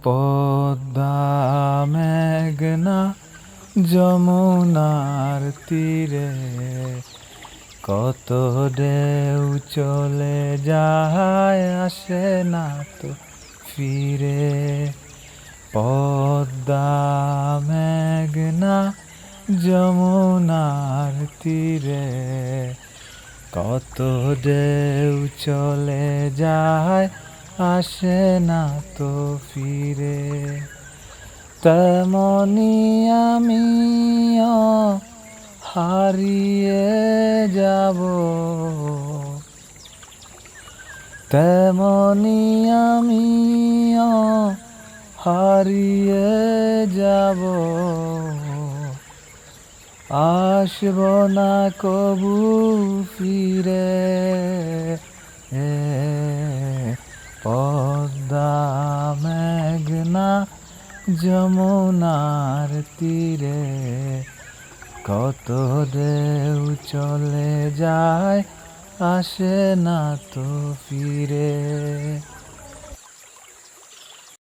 পদ্মা মেঘনা যমুনার তীরে কত ঢেউ চলে যায়, আসে না তো ফিরে। পদ্মা মেঘনা যমুনার তীরে কত ঢেউ চলে যায়, আসে না তো ফিরে। তেমনি আমিও হারিয়ে যাব, তেমনি আমিও হারিয়ে যাব। আসব না কবু ফিরে। পদ্মা মেঘনা যমুনার তীরে কত ঢেউ চলে যায়, আসে না তো ফিরে।